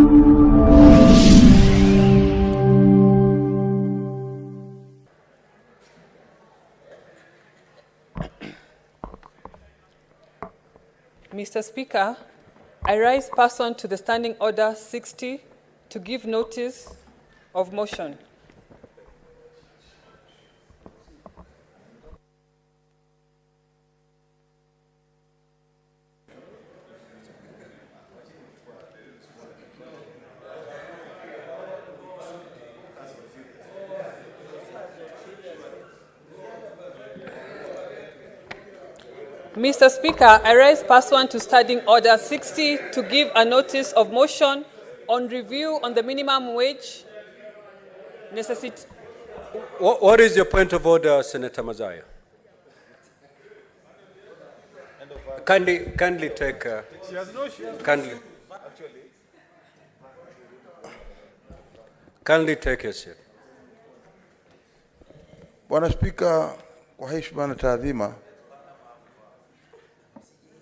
Mr. Speaker, I rise pursuant to the Standing Order 60 to give notice of motion. Mr. Speaker, I rise pursuant to Standing Order 60 to give a notice of motion on review on the minimum wage necessity. What is your point of order, Senator Mazayo? Kindly take. She has no kindly take your seat. Bwana Spika, kwa heshima na taadhima,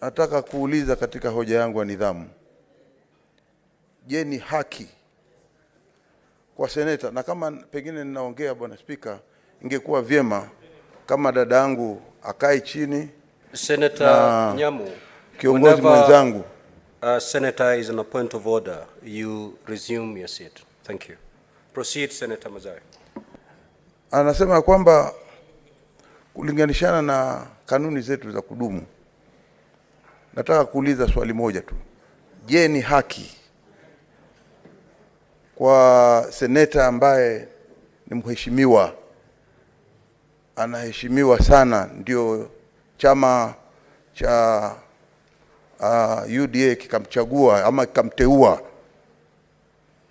nataka kuuliza katika hoja yangu ya nidhamu. Je, ni haki kwa seneta, na kama pengine ninaongea Bwana Spika, ingekuwa vyema kama dada yangu akae chini, Senator Nyamu, kiongozi mwenzangu. Senator is on a point of order. You resume your seat. Thank you. Proceed, Senator Mazayo. Anasema kwamba kulinganishana na kanuni zetu za kudumu, nataka kuuliza swali moja tu. Je, ni haki kwa seneta ambaye ni mheshimiwa, anaheshimiwa sana, ndio chama cha UDA kikamchagua ama kikamteua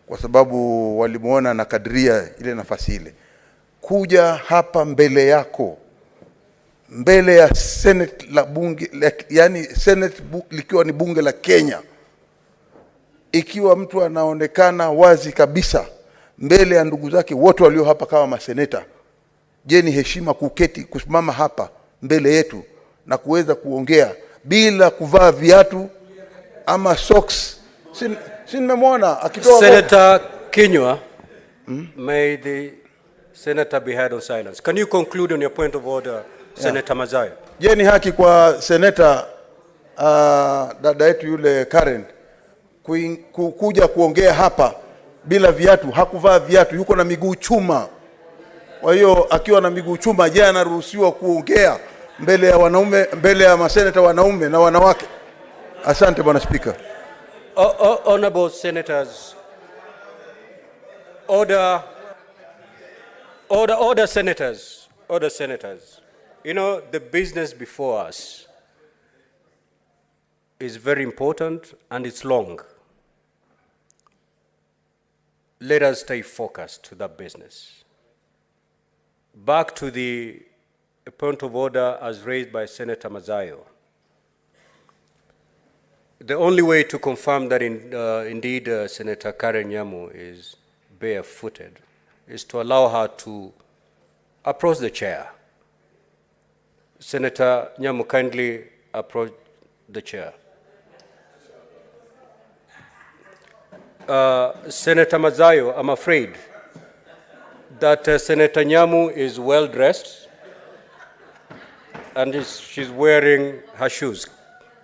kwa sababu walimuona na kadiria ile nafasi ile, kuja hapa mbele yako, mbele ya Senate la bunge, yani Senate likiwa ni bunge la Kenya, ikiwa mtu anaonekana wazi kabisa mbele ya ndugu zake wote walio hapa kama maseneta? Je, ni heshima kuketi kusimama hapa mbele yetu na kuweza kuongea bila kuvaa viatu ama socks? Si nimemwona akitoa Senator Kinyua, may the senator be heard on silence. Can you conclude on your point of order, Senator Mazayo? Je, ni haki kwa seneta dada yetu yule Karen kuja kuongea hapa bila viatu? Hakuvaa viatu, yuko na miguu chuma. Kwa hiyo akiwa na miguu chuma, je, anaruhusiwa kuongea mbele ya wanaume, mbele ya maseneta wanaume na wanawake? Asante Bwana Speaker. Honorable senators, order senators, order senators. You know, the business before us is very important and it's long. Let us stay focused to that business. Back to the point of order as raised by Senator Mazayo. The only way to confirm that indeed Senator Karen Nyamu is barefooted is to allow her to approach the chair. Senator Nyamu, kindly approach the chair. Senator Mazayo, I'm afraid that Senator Nyamu is well dressed and she's wearing her shoes.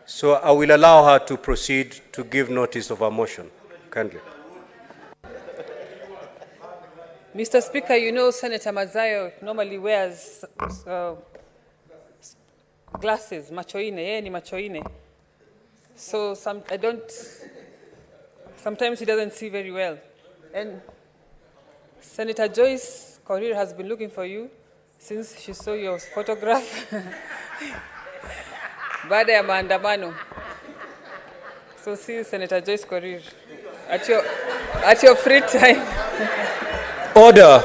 So I will allow her to proceed to give notice of her motion. Kindly. Mr. Speaker, you know Senator Mazayo normally wears glasses, machoine, yeye ni machoine. So sometimes he doesn't see very well. And Senator Joyce Korir has been looking for you since she saw your photograph baada ya maandamano. So see Senator Joyce Korir at your free time. Order.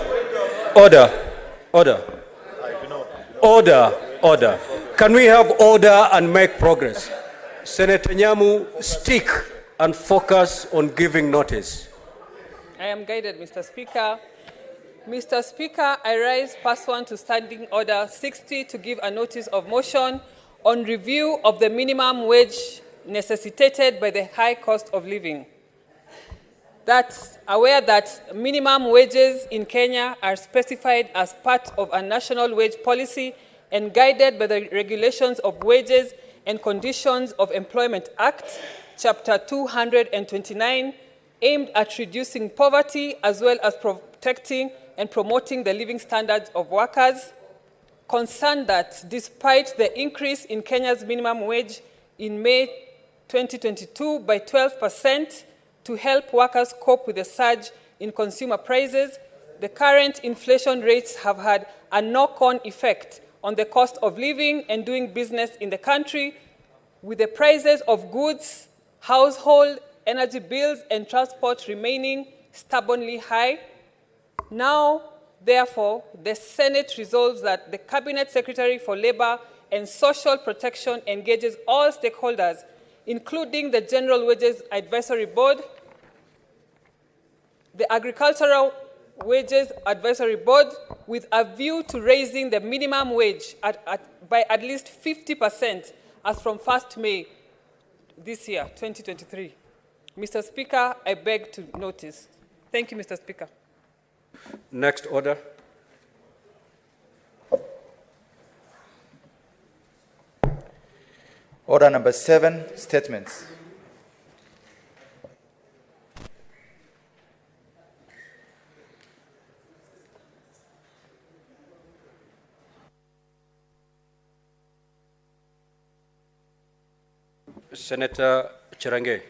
Can we have order and make progress? Senator Nyamu, stick and focus on giving notice. I am guided, Mr. Speaker. Mr. Speaker, I rise pursuant to Standing Order 60 to give a notice of motion on review of the minimum wage necessitated by the high cost of living. aware that minimum wages in Kenya are specified as part of a national wage policy and guided by the regulations of Wages and Conditions of Employment Act, Chapter 229, aimed at reducing poverty as well as protecting and promoting the living standards of workers, concerned that despite the increase in Kenya's minimum wage in May 2022 by 12%, to help workers cope with the surge in consumer prices, the current inflation rates have had a knock-on effect on the cost of living and doing business in the country, with the prices of goods, household, energy bills, and transport remaining stubbornly high. Now, therefore, the Senate resolves that the Cabinet Secretary for Labor and Social Protection engages all stakeholders, including the General Wages Advisory Board, the Agricultural Wages Advisory Board, with a view to raising the minimum wage by at least 50% as from 1st May this year, 2023. Mr. Speaker, I beg to notice. Thank you, Mr. Speaker. Next order. Order number 7, statements. Senator Chirange.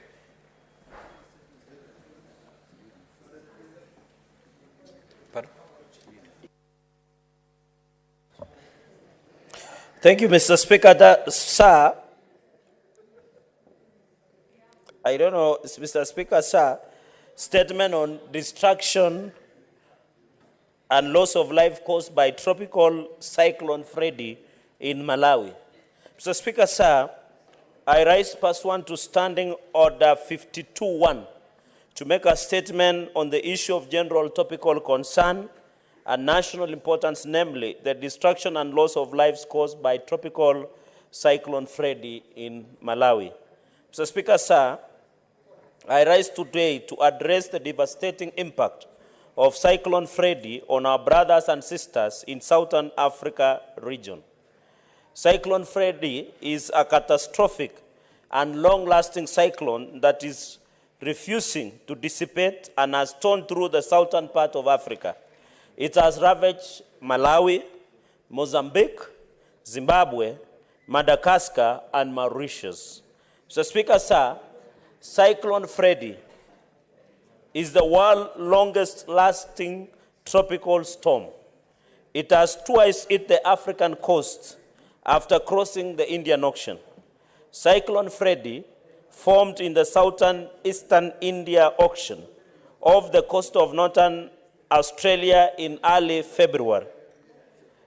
Pardon? Thank you, Mr. Speaker. Sir, I don't know, Mr. Speaker, sir, statement on destruction and loss of life caused by tropical cyclone Freddy in Malawi. Mr. Speaker, sir, I rise pursuant to Standing Order 52-1 to make a statement on the issue of general topical concern and national importance, namely the destruction and loss of lives caused by tropical cyclone Freddy in Malawi. Mr. Speaker, sir, I rise today to address the devastating impact of Cyclone Freddy on our brothers and sisters in Southern Africa region. Cyclone Freddy is a catastrophic and long-lasting cyclone that is refusing to dissipate and has torn through the southern part of Africa. It has ravaged Malawi, Mozambique, Zimbabwe, Madagascar, and Mauritius. Mr. Speaker, sir, Cyclone Freddy is the world's longest-lasting tropical storm. It has twice hit the African coast after crossing the Indian Ocean. Cyclone Freddy formed in the southern eastern India Ocean off the coast of northern Australia in early February.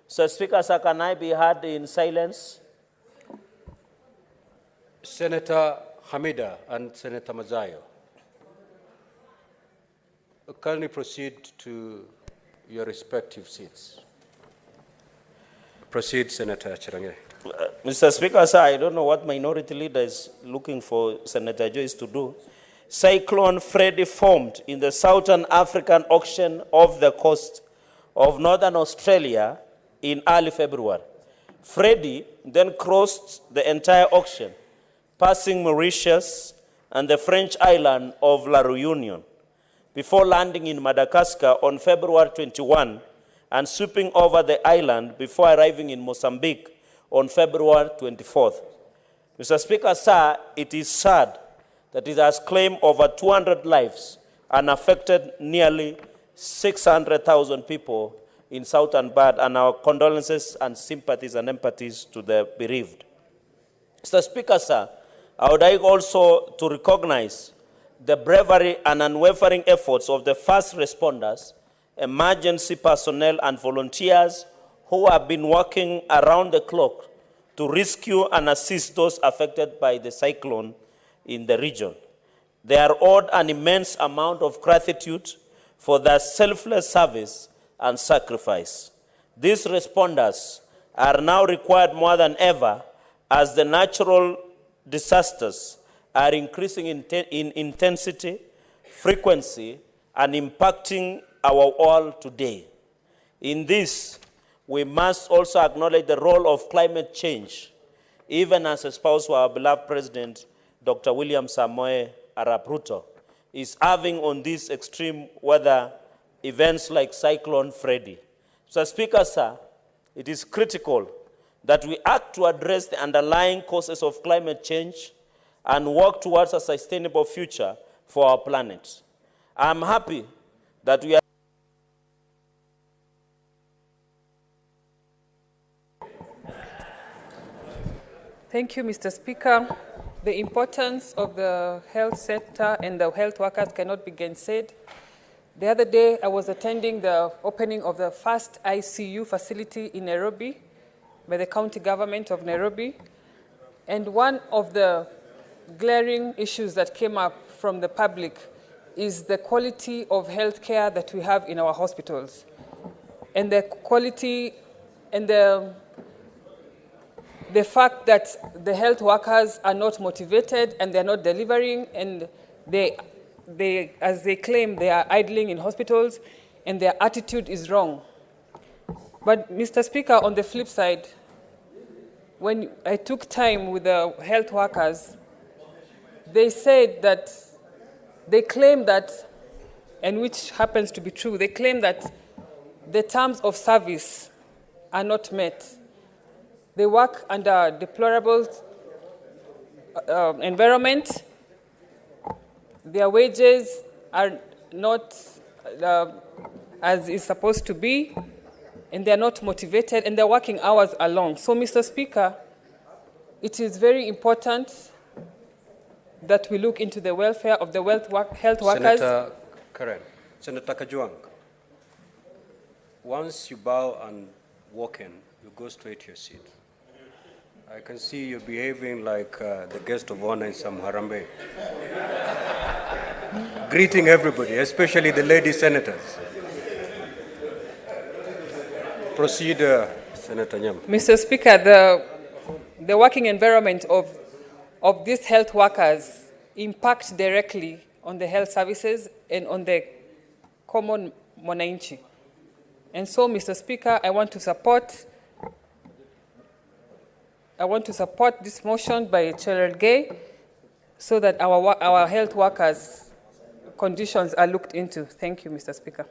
So, Speaker, sir, can I be heard in silence? Senator Hamida and Senator Mazayo. Kindly proceed to your respective seats. Proceed, Senator Chirange. Mr. Speaker, sir, I don't know what minority leader is looking for Senator Joyce to do. Cyclone Freddy formed in the southern African Ocean off the coast of northern Australia in early February. Freddy then crossed the entire ocean, passing Mauritius and the French island of La Réunion, before landing in Madagascar on February 21 and sweeping over the island before arriving in Mozambique on February 24th. Mr. Speaker, sir, it is sad that it has claimed over 200 lives and affected nearly 600,000 people in southern part, and our condolences and sympathies and empathies to the bereaved. Mr. Speaker, sir, I would like also to recognize the bravery and unwavering efforts of the first responders, emergency personnel, and volunteers who have been working around the clock to rescue and assist those affected by the cyclone in the region. They are owed an immense amount of gratitude for their selfless service and sacrifice. These responders are now required more than ever as the natural disasters are increasing in intensity, frequency, and impacting our world today. In this, we must also acknowledge the role of climate change, even as espoused by our beloved President, Dr. William Samoei Arap Ruto, is having on these extreme weather events like Cyclone Freddy. Mr. Speaker, sir, it is critical that we act to address the underlying causes of climate change and work towards a sustainable future for our planet. I'm happy that we are Thank you, Mr. Speaker. The importance of the health sector and the health workers cannot be gainsaid. The other day, I was attending the opening of the first ICU facility in Nairobi by the county government of Nairobi. And one of the glaring issues that came up from the public is the quality of health care that we have in our hospitals. And the quality and the fact that the health workers are not motivated and they're not delivering, and as they claim, they are idling in hospitals, and their attitude is wrong. But, Mr. Speaker, on the flip side, when I took time with the health workers, they said that, they claim that, and which happens to be true, they claim that the terms of service are not met. They work under a deplorable environment. Their wages are not as is supposed to be, and they're not motivated, and their working hours are long. So, Mr. Speaker, it is very important that we look into the welfare of the health workers. Senator Karen, Senator Kajwang, once you bow and walk in, you go straight to your seat. I can see you're behaving like the guest of honor in some harambe. Greeting everybody, especially the lady senators. Proceed, Senator Nyamu. Mr. Speaker, the working environment of these health workers impacts directly on the health services and on the common mwananchi. And so, Mr. Speaker, I want to support this motion by Chair Gay so that our health workers' conditions are looked into. Thank you, Mr. Speaker.